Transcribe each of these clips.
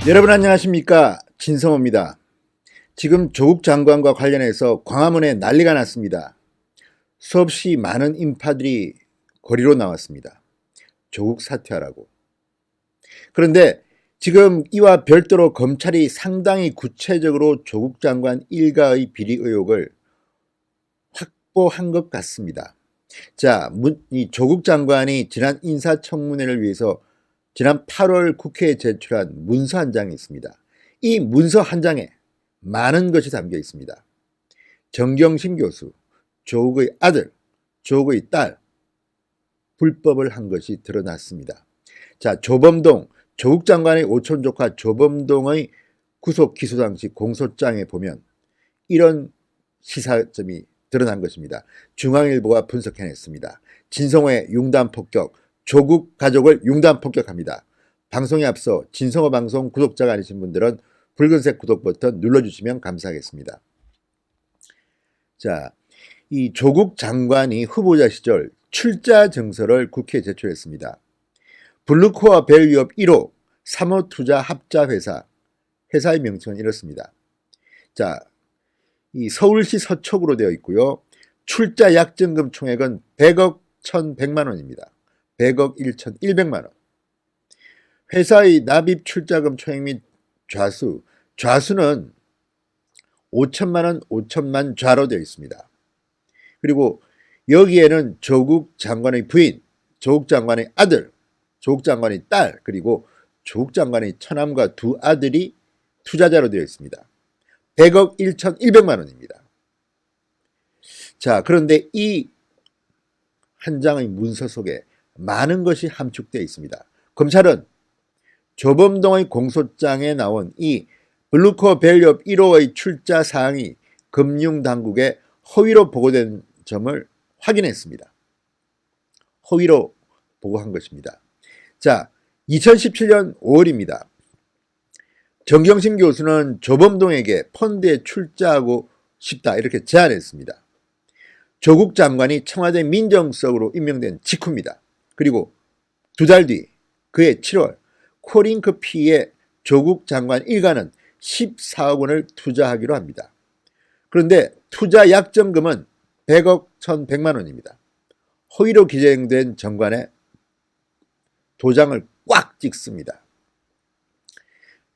여러분 안녕하십니까, 진성호입니다. 지금 조국 장관과 관련해서 광화문에 난리가 났습니다. 수없이 많은 인파들이 거리로 나왔습니다. 조국 사퇴하라고. 그런데 지금 이와 별도로 검찰이 상당히 구체적으로 조국 장관 일가의 비리 의혹을 확보한 것 같습니다. 자, 이 조국 장관이 지난 인사청문회를 위해서 지난 8월 국회에 제출한 문서 한 장이 있습니다. 이 문서 한 장에 많은 것이 담겨 있습니다. 정경심 교수, 조국의 아들, 조국의 딸, 불법을 한 것이 드러났습니다. 자, 조범동, 조국 장관의 오촌 조카 조범동의 구속 기소 당시 공소장에 보면 이런 시사점이 드러난 것입니다. 중앙일보가 분석해냈습니다. 진성호의 융단 폭격, 조국 가족을 융단 폭격합니다. 방송에 앞서 진성호 방송 구독자가 아니신 분들은 붉은색 구독 버튼 눌러주시면 감사하겠습니다. 자, 이 조국 장관이 후보자 시절 출자 증서를 국회에 제출했습니다. 블루코어 밸류업 1호 사모투자 합자회사, 회사의 명칭은 이렇습니다. 자, 이 서울시 서초구로 되어 있고요. 출자 약정금 총액은 100억 1,100만 원입니다. 100억 1,100만 원. 회사의 납입 출자금 총액 및 좌수, 좌수는 5천만 원, 5천만 좌로 되어 있습니다. 그리고 여기에는 조국 장관의 부인, 조국 장관의 아들, 조국 장관의 딸, 그리고 조국 장관의 처남과 두 아들이 투자자로 되어 있습니다. 100억 1,100만 원입니다. 자, 그런데 이 한 장의 문서 속에 많은 것이 함축되어 있습니다. 검찰은 조범동의 공소장에 나온 이 블루코어 밸류업 1호의 출자 사항이 금융당국에 허위로 보고된 점을 확인했습니다. 허위로 보고한 것입니다. 자, 2017년 5월입니다. 정경심 교수는 조범동에게 펀드에 출자하고 싶다 이렇게 제안했습니다. 조국 장관이 청와대 민정수석으로 임명된 직후입니다. 그리고 두 달 뒤 그해 7월 코링크피에 조국 장관 일가는 14억 원을 투자하기로 합니다. 그런데 투자 약정금은 100억 1,100만 원입니다. 허위로 기재된 정관에 도장을 꽉 찍습니다.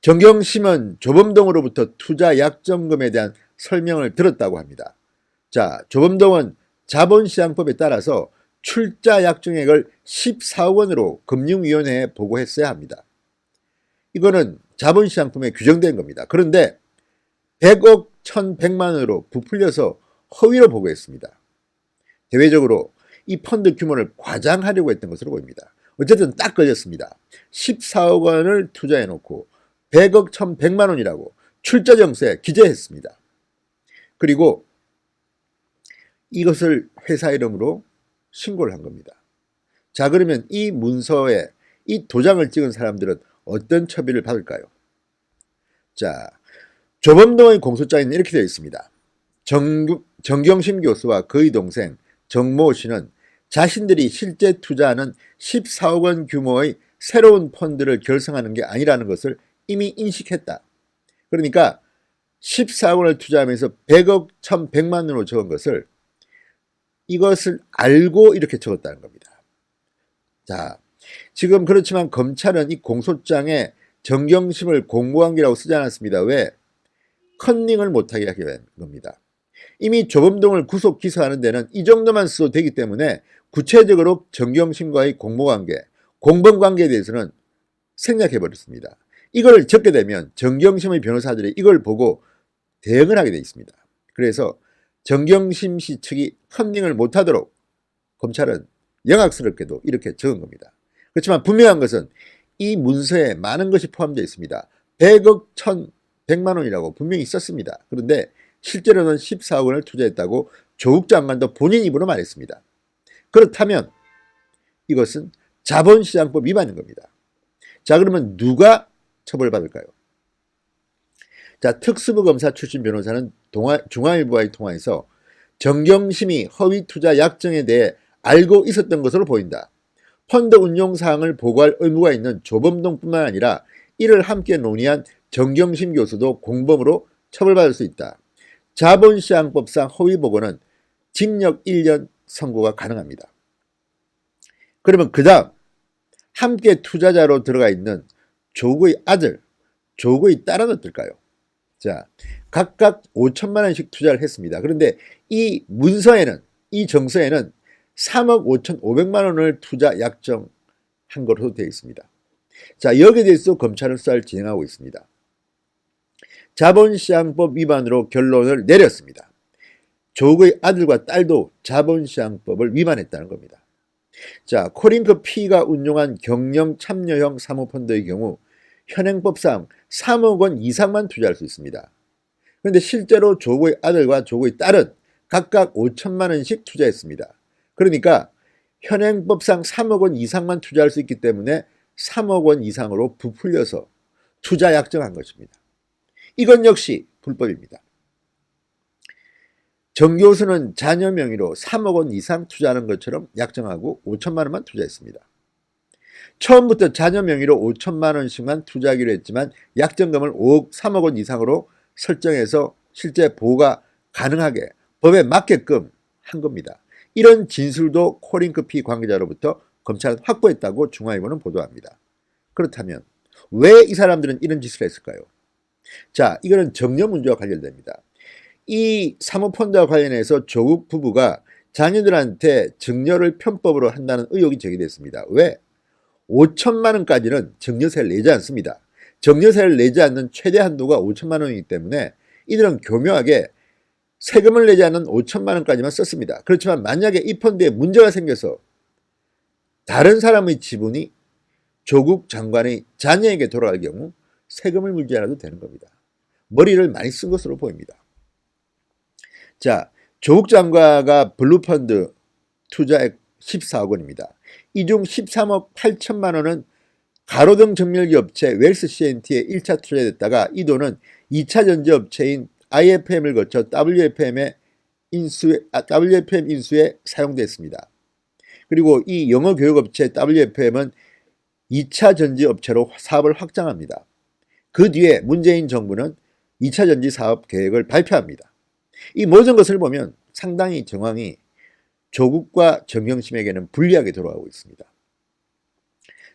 정경심은 조범동으로부터 투자 약정금에 대한 설명을 들었다고 합니다. 자, 조범동은 자본시장법에 따라서 출자 약정액을 14억 원으로 금융위원회에 보고했어야 합니다. 이거는 자본시장법에 규정된 겁니다. 그런데 100억 1,100만 원으로 부풀려서 허위로 보고했습니다. 대외적으로 이 펀드 규모를 과장하려고 했던 것으로 보입니다. 어쨌든 딱 걸렸습니다. 14억 원을 투자해놓고 100억 1,100만 원이라고 출자증서에 기재했습니다. 그리고 이것을 회사 이름으로 신고를 한 겁니다. 자, 그러면 이 문서에 이 도장을 찍은 사람들은 어떤 처벌을 받을까요? 자, 조범동의 공소장에는 이렇게 되어 있습니다. 정경심 교수와 그의 동생 정모 씨는 자신들이 실제 투자하는 14억 원 규모의 새로운 펀드를 결성하는 게 아니라는 것을 이미 인식했다. 그러니까 14억 원을 투자하면서 100억 1,100만 원으로 적은 것을 이것을 알고 이렇게 적었다는 겁니다. 자, 지금 그렇지만 검찰은 이 공소장에 정경심을 공모관계라고 쓰지 않았습니다. 왜? 컨닝을 못하게 하게 된 겁니다. 이미 조범동을 구속 기소하는 데는 이 정도만 써도 되기 때문에 구체적으로 정경심과의 공모관계, 공범관계에 대해서는 생략해버렸습니다. 이걸 적게 되면 정경심의 변호사들이 이걸 보고 대응을 하게 돼 있습니다. 그래서 정경심 씨 측이 컨닝을 못하도록 검찰은 영악스럽게도 이렇게 적은 겁니다. 그렇지만 분명한 것은 이 문서에 많은 것이 포함되어 있습니다. 100억 1,100만 원이라고 분명히 썼습니다. 그런데 실제로는 14억 원을 투자했다고 조국 장관도 본인 입으로 말했습니다. 그렇다면 이것은 자본시장법 위반인 겁니다. 자, 그러면 누가 처벌받을까요? 자, 특수부 검사 출신 변호사는 중앙일보와의 통화에서 정경심이 허위 투자 약정에 대해 알고 있었던 것으로 보인다. 펀드 운용 사항을 보고할 의무가 있는 조범동뿐만 아니라 이를 함께 논의한 정경심 교수도 공범으로 처벌받을 수 있다. 자본시장법상 허위보고는 징역 1년 선고가 가능합니다. 그러면 그 다음 함께 투자자로 들어가 있는 조국의 아들, 조국의 딸은 어떨까요? 자, 각각 5천만 원씩 투자를 했습니다. 그런데 이 문서에는, 이 정서에는 3억 5,500만 원을 투자 약정한 것으로 되어 있습니다. 자, 여기에 대해서 검찰은 수사를 진행하고 있습니다. 자본시장법 위반으로 결론을 내렸습니다. 조국의 아들과 딸도 자본시장법을 위반했다는 겁니다. 자, 코링크 P가 운용한 경영 참여형 사모펀드의 경우 현행법상 3억 원 이상만 투자할 수 있습니다. 그런데 실제로 조국의 아들과 조국의 딸은 각각 5천만 원씩 투자했습니다. 그러니까 현행법상 3억 원 이상만 투자할 수 있기 때문에 3억 원 이상으로 부풀려서 투자 약정한 것입니다. 이건 역시 불법입니다. 정 교수는 자녀 명의로 3억 원 이상 투자하는 것처럼 약정하고 5천만 원만 투자했습니다. 처음부터 자녀 명의로 5천만 원씩만 투자하기로 했지만 약정금을 3억 원 이상으로 설정해서 실제 보호가 가능하게 법에 맞게끔 한 겁니다. 이런 진술도 코링크 P 관계자로부터 검찰은 확보했다고 중앙일보는 보도합니다. 그렇다면 왜 이 사람들은 이런 짓을 했을까요? 자, 이거는 정려 문제와 관련됩니다. 이 사모펀드와 관련해서 조국 부부가 자녀들한테 증여를 편법으로 한다는 의혹이 제기됐습니다. 왜? 5천만 원까지는 증여세를 내지 않습니다. 증여세를 내지 않는 최대 한도가 5천만 원이기 때문에 이들은 교묘하게 세금을 내지 않는 5천만 원까지만 썼습니다. 그렇지만 만약에 이 펀드에 문제가 생겨서 다른 사람의 지분이 조국 장관의 자녀에게 돌아갈 경우 세금을 물지 않아도 되는 겁니다. 머리를 많이 쓴 것으로 보입니다. 자, 조국 장관가 블루펀드 투자액 14억 원입니다. 이 중 13억 8천만 원은 가로등 정밀기 업체 웰스 CNT에 1차 투자됐다가 이 돈은 2차 전지업체인 IFM을 거쳐 WFM 인수에 사용됐습니다. 그리고 이 영어 교육업체 WFM은 2차 전지업체로 사업을 확장합니다. 그 뒤에 문재인 정부는 2차 전지 사업 계획을 발표합니다. 이 모든 것을 보면 상당히 정황이 조국과 정경심에게는 불리하게 돌아가고 있습니다.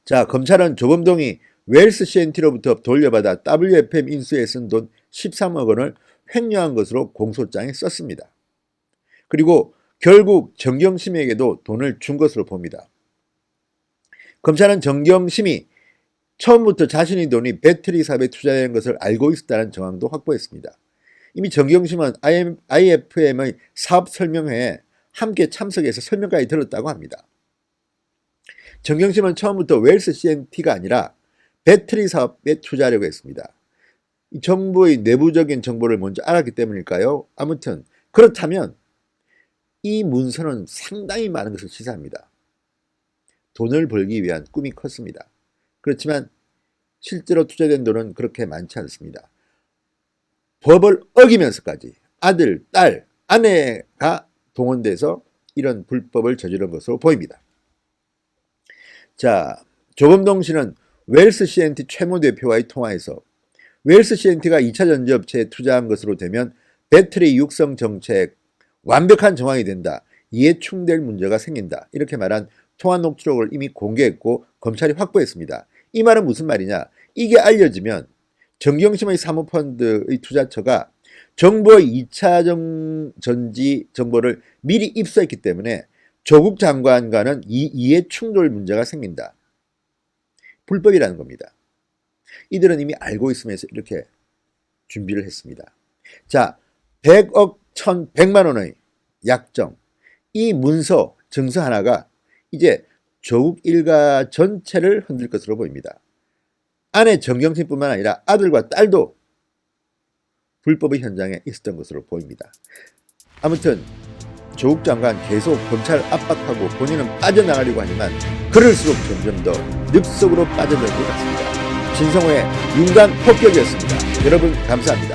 자, 검찰은 조범동이 웰스 CNT로부터 돌려받아 WFM 인수에 쓴 돈 13억 원을 횡령한 것으로 공소장에 썼습니다. 그리고 결국 정경심에게도 돈을 준 것으로 봅니다. 검찰은 정경심이 처음부터 자신의 돈이 배터리 사업에 투자된 것을 알고 있었다는 정황도 확보했습니다. 이미 정경심은 IFM의 사업 설명회에 함께 참석해서 설명까지 들었다고 합니다. 정경심은 처음부터 웰스 CNT가 아니라 배터리 사업에 투자하려고 했습니다. 이 정부의 내부적인 정보를 먼저 알았기 때문일까요? 아무튼 그렇다면 이 문서는 상당히 많은 것을 시사합니다. 돈을 벌기 위한 꿈이 컸습니다. 그렇지만 실제로 투자된 돈은 그렇게 많지 않습니다. 법을 어기면서까지 아들, 딸, 아내가 동원돼서 이런 불법을 저지른 것으로 보입니다. 자, 조범동 씨는 웰스 CNT 최모 대표와의 통화에서 웰스 CNT가 2차 전지업체에 투자한 것으로 되면 배터리 육성 정책 완벽한 정황이 된다. 이에 충돌 문제가 생긴다. 이렇게 말한 통화 녹취록을 이미 공개했고 검찰이 확보했습니다. 이 말은 무슨 말이냐? 이게 알려지면 정경심의 사모펀드의 투자처가 정부의 2차 전지 정보를 미리 입수했기 때문에 조국 장관과는 이해 충돌 문제가 생긴다. 불법이라는 겁니다. 이들은 이미 알고 있으면서 이렇게 준비를 했습니다. 자, 100억 1,100만 원의 약정, 이 문서, 증서 하나가 이제 조국 일가 전체를 흔들 것으로 보입니다. 아내 정경심뿐만 아니라 아들과 딸도 불법의 현장에 있었던 것으로 보입니다. 아무튼 조국 장관 계속 검찰을 압박하고 본인은 빠져나가려고 하지만 그럴수록 점점 더 늪속으로 빠져들 것 같습니다. 진성호의 윤관 폭격이었습니다. 여러분 감사합니다.